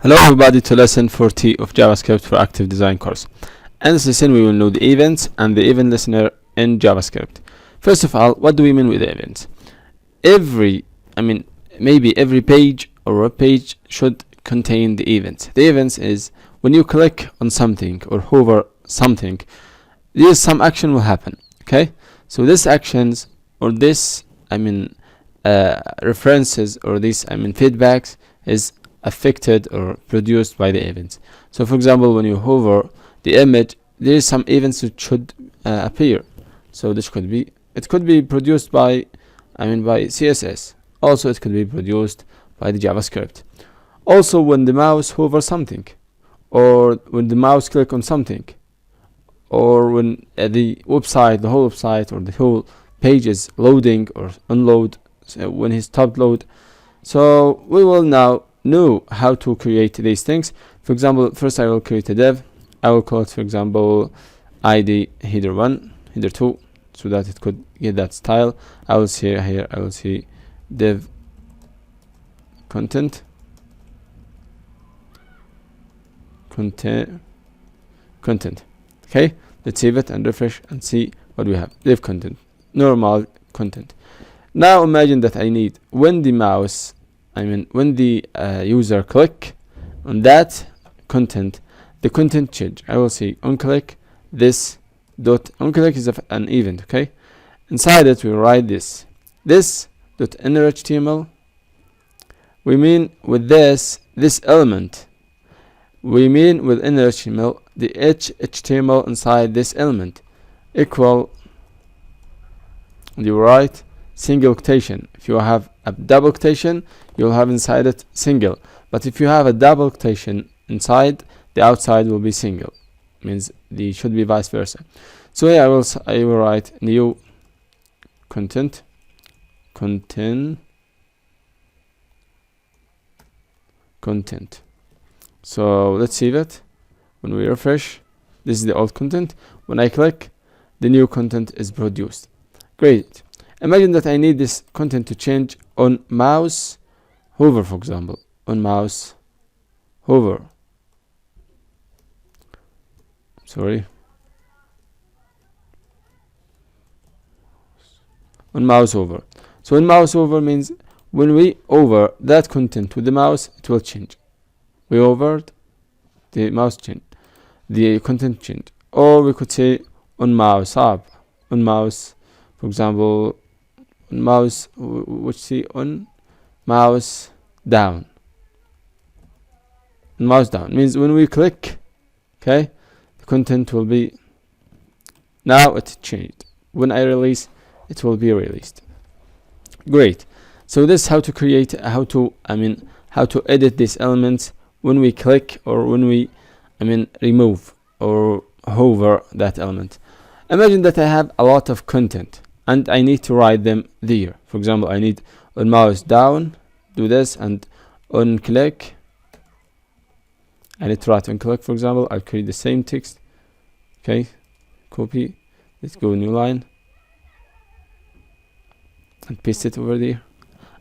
Hello everybody to lesson 40 of JavaScript for Active Design course. In this lesson we will know the events and the event listener in JavaScript. First of all, what do we mean with events? Maybe every page or web page should contain the events. The events is when you click on something or hover something, some action will happen. Okay, so this actions or references or feedbacks is affected or produced by the events. So for example, when you hover the image, there is some events that should appear. So this could be produced by CSS. Also it could be produced by the JavaScript. Also when the mouse hovers something, or when the mouse click on something, or when the whole website or the whole page is loading or unload, so when he stopped load. So we will now know how to create these things. For example, first I will create a div. I will call it, for example, id header1, header2, so that it could get that style. I will see here, I will see div content. Okay, let's save it and refresh and see what we have. Div content, normal content. Now imagine that I need when the user click on that content, the content change. I will see on click this dot on click is an event. Okay, inside it we write this dot inner HTML. We mean with this element. We mean with inner HTML the HTML inside this element equal. You write single quotation. If you have a double quotation, you'll have inside it single, but if you have a double quotation inside, the outside will be single. Means they should be vice versa. So here I will write new content. So let's see that when we refresh, this is the old content. When I click, the new content is produced. Great. Imagine that I need this content to change on mouse hover, for example, on mouse hover. On mouse over. So on mouse over means when we over that content with the mouse, it will change. We hovered, the mouse change, the content change. Or we could say on mouse up, on mouse, for example, on mouse, on mouse down. Mouse down means when we click, okay, the content will be, now it changed. When I release, it will be released. Great. So this is how to create, how to edit these elements when we click or when we remove or hover that element. Imagine that I have a lot of content and I need to write them there. For example, I need on mouse down, do this, and on click, I need to write on click, for example. I'll create the same text. Okay, copy, let's go new line and paste it over there.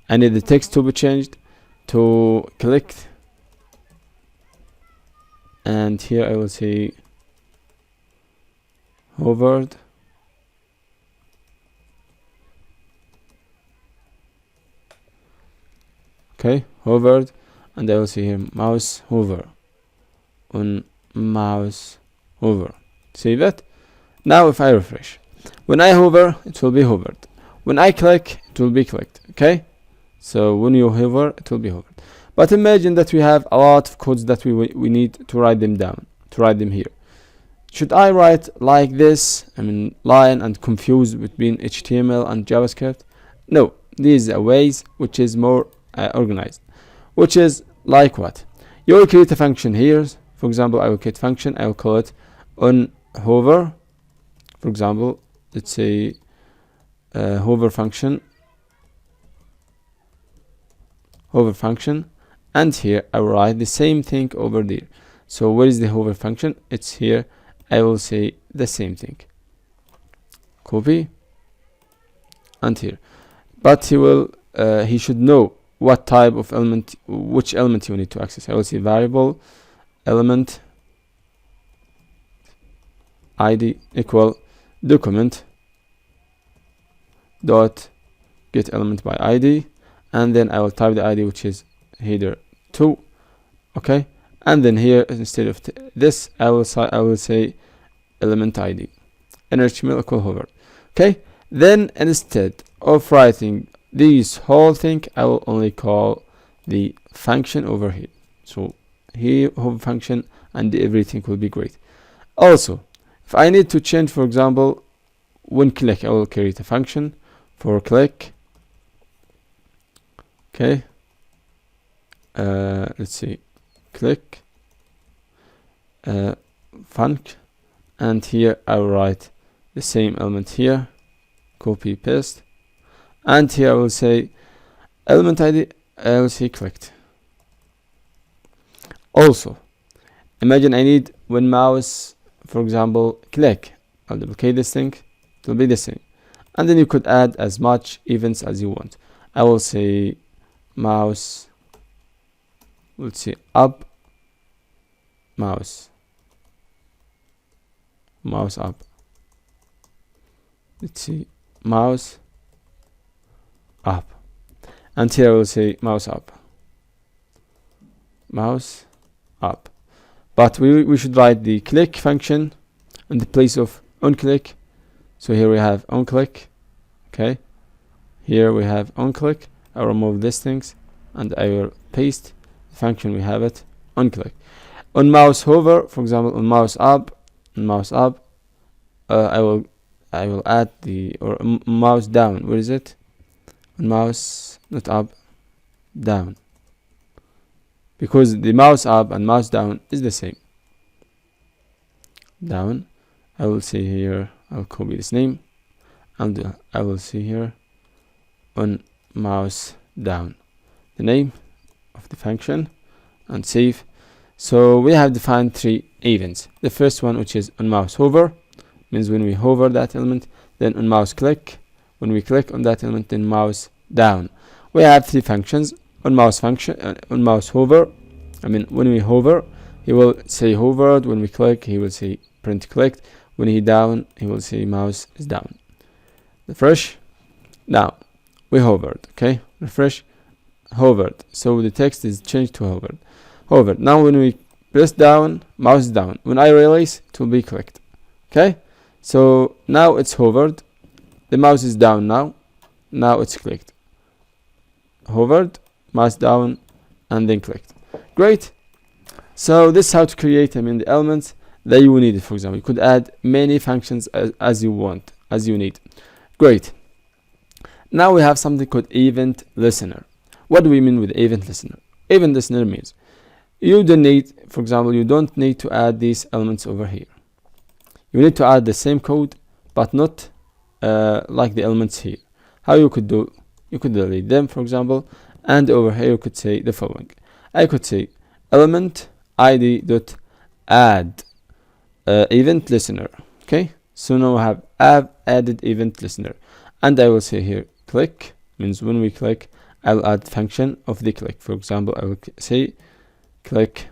I need the text to be changed to click, and here I will say hovered. Okay, hovered, and I will see here mouse hover, on mouse hover. Save it. Now if I refresh, when I hover, it will be hovered. When I click, it will be clicked. Okay, so when you hover, it will be hovered. But imagine that we have a lot of codes that we need to write them down, to write them here. Should I write like this, line and confuse between HTML and JavaScript? No, these are ways which is more organized, which is like what? You will create a function here. For example, I will create a function. I will call it on hover. For example, let's say hover function, and here I will write the same thing over there. So where is the hover function? It's here. I will say the same thing. Copy, and here. But he should know what type of element, which element you need to access. I will say variable element id equal document dot get element by id, and then I will type the id, which is header 2. Okay, and then here instead of this I will say element id in HTML equal hover. Okay, then instead of writing this whole thing, I will only call the function over here. So here hover function, and everything will be great. Also, if I need to change, for example, when click, I will create a function for click. Okay, let's see, click func, and here I will write the same element here, copy paste, and here I will say element id, I will say clicked. Also, imagine I need when mouse, for example, click, I'll duplicate this thing, it will be the same, and then you could add as much events as you want. I will say mouse, let's see, up, mouse up, let's see, mouse up, and here I will say mouse up, mouse up. But we should write the click function in the place of on click. So here we have on click. Okay, here we have on click. I'll remove these things and I will paste the function. We have it on click. On mouse hover, for example, on mouse up, I will add the, or mouse down. Where is it? On mouse, not up, down, because the mouse up and mouse down is the same. Down, I will say here, I'll copy this name, and I will see here on mouse down the name of the function, and save. So we have defined 3 events. The first one, which is on mouse hover, means when we hover that element, then on mouse click, when we click on that element, then mouse down. We have 3 functions. On mouse function, on mouse hover, I mean when we hover, he will say hovered. When we click, he will say print clicked. When he down, he will say mouse is down. Refresh. Now we hovered. Okay, refresh, hovered. So the text is changed to hovered. Hovered. Now when we press down, mouse down. When I release, it will be clicked. Okay, so now it's hovered. The mouse is down now. Now it's clicked. Hovered, mouse down, and then clicked. Great. So this is how to create, the elements that you need. For example, you could add many functions as you want, as you need. Great. Now we have something called event listener. What do we mean with event listener? Event listener means you don't need, for example, you don't need to add these elements over here. You need to add the same code, but not like the elements here. How you could do? You could delete them, for example, and over here you could say the following. I could say element id dot add event listener. Okay, so now I have added event listener, and I will say here click, means when we click, I'll add function of the click. For example, I will say click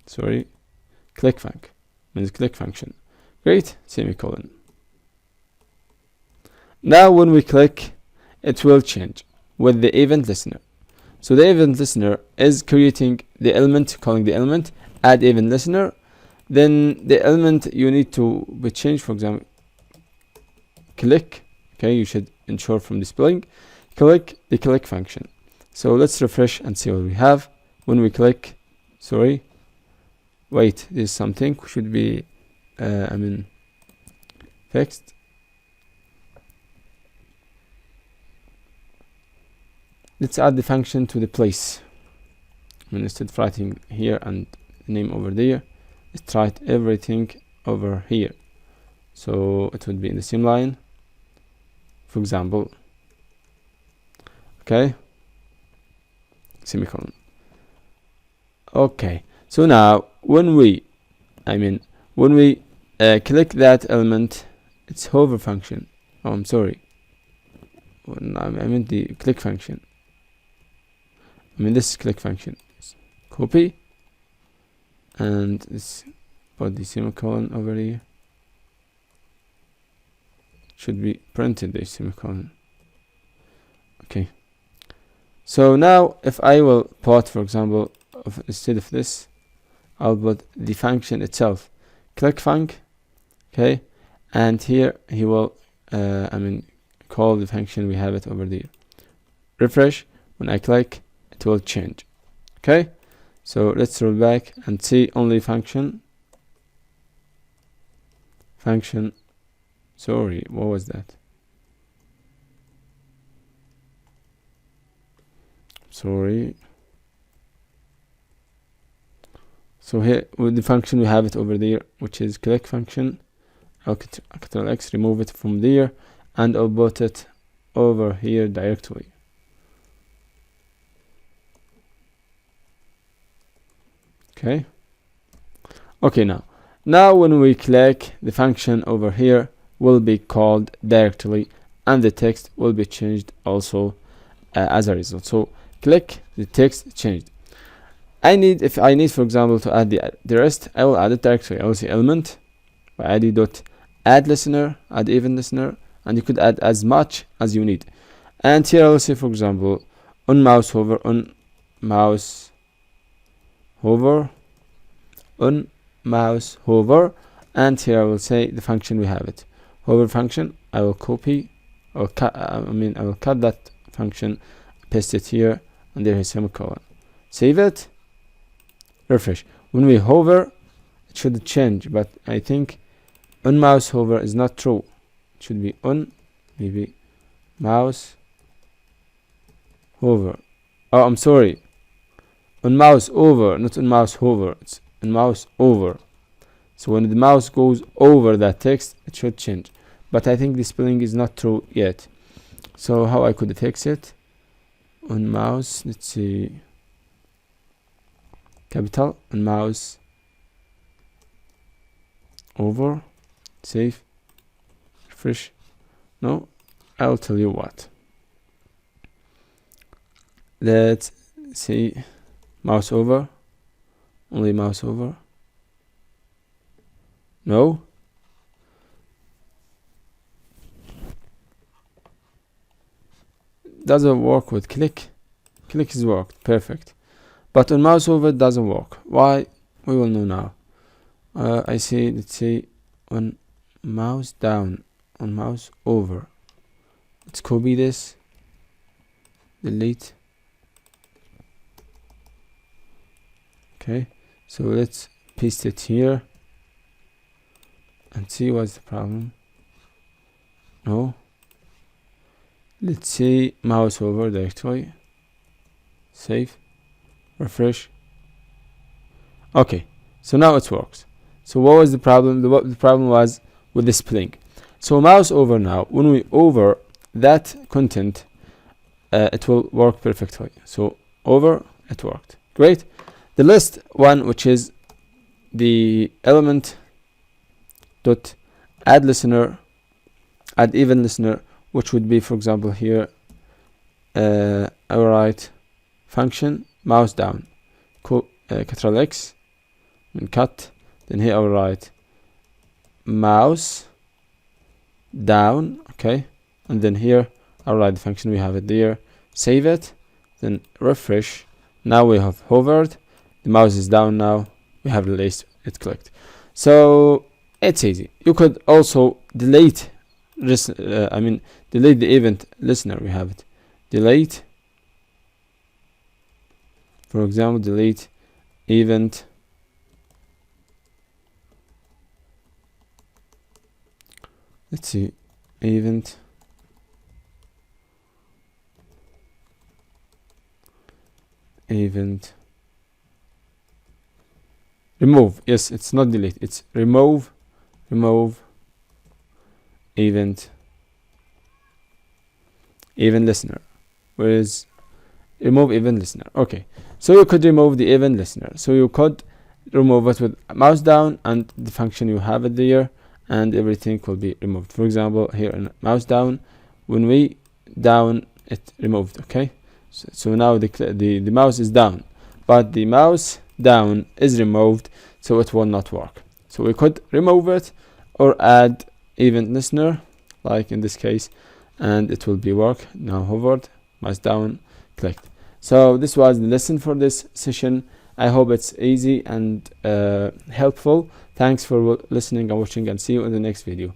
func, means click function. Great, semicolon. Now when we click, it will change with the event listener. So the event listener is creating the element, calling the element add event listener. Then the element you need to be changed, for example, click. Okay, you should ensure from displaying click the click function. So let's refresh and see what we have. When we click, wait, there's something should be fixed. Let's add the function to the place. Instead of writing here and the name over there, let's write everything over here. So it would be in the same line, for example. Okay, semicolon. Okay, so now when we click that element, it's hover function. Oh, I'm sorry. I meant the click function. this is click function. Copy, and this, put the semicolon over here. Should be printed the semicolon. Okay. So now if I will put, for example, instead of this, I'll put the function itself, click func, okay, and here he will call the function, we have it over there. Refresh, when I click it will change. Okay, so let's roll back and see only function. Sorry, what was that? Sorry. So here with the function we have it over there, which is click function. I'll Ctrl X, remove it from there, and I'll put it over here directly. Okay. Okay, now when we click, the function over here will be called directly, and the text will be changed also as a result. So click, the text changed. If I need, for example, to add the rest, I will add it directly. I will say element by id dot add listener, add even listener, and you could add as much as you need. And here I will say, for example, on mouse hover, on mouse hover, on mouse hover, and here I will say the function we have it, hover function. I will copy or cut. I will cut that function, paste it here, and there is semicolon. Save it. Refresh. When we hover, it should change, but I think on mouse hover is not true. It should be on, maybe mouse hover. Oh, I'm sorry. On mouse over, not on mouse hover. It's on mouse over. So when the mouse goes over that text, it should change. But I think the spelling is not true yet. So how I could fix it? On mouse, let's see. Capital on mouse over, save, refresh. No, I'll tell you what. Let's see, mouse over, only mouse over. No, doesn't work with click. Click is worked perfect. But on mouse over it doesn't work. Why? We will know now. I see, let's say on mouse down, on mouse over. Let's copy this, delete. Okay, so let's paste it here and see what's the problem. No. Let's see mouse over directly. Save. Refresh. Okay, so now it works. So what was the problem? The problem was with the spelling. So mouse over now, when we over that content, it will work perfectly. So over, it worked. Great. The list one, which is the element dot add listener, add even listener, which would be, for example, here, I will write function mouse down, Ctrl X, and cut. Then here I will write mouse down, okay, and then here I'll write the function, we have it there. Save it, then refresh. Now we have hovered, the mouse is down now, we have released it, clicked. So it's easy. You could also delete this, delete the event listener, we have it. Delete, for example, delete event let's see, event remove. Yes, it's not delete, it's remove event listener. Where is remove event listener? Okay, so you could remove the event listener. So you could remove it with mouse down and the function you have it there, and everything will be removed. For example, here in mouse down, when we down, it removed. Okay, So now the mouse is down, but the mouse down is removed, so it will not work. So we could remove it or add event listener, like in this case, and it will be work. Now hovered, mouse down, clicked. So this was the lesson for this session. I hope it's easy and helpful. Thanks for listening and watching, and see you in the next video.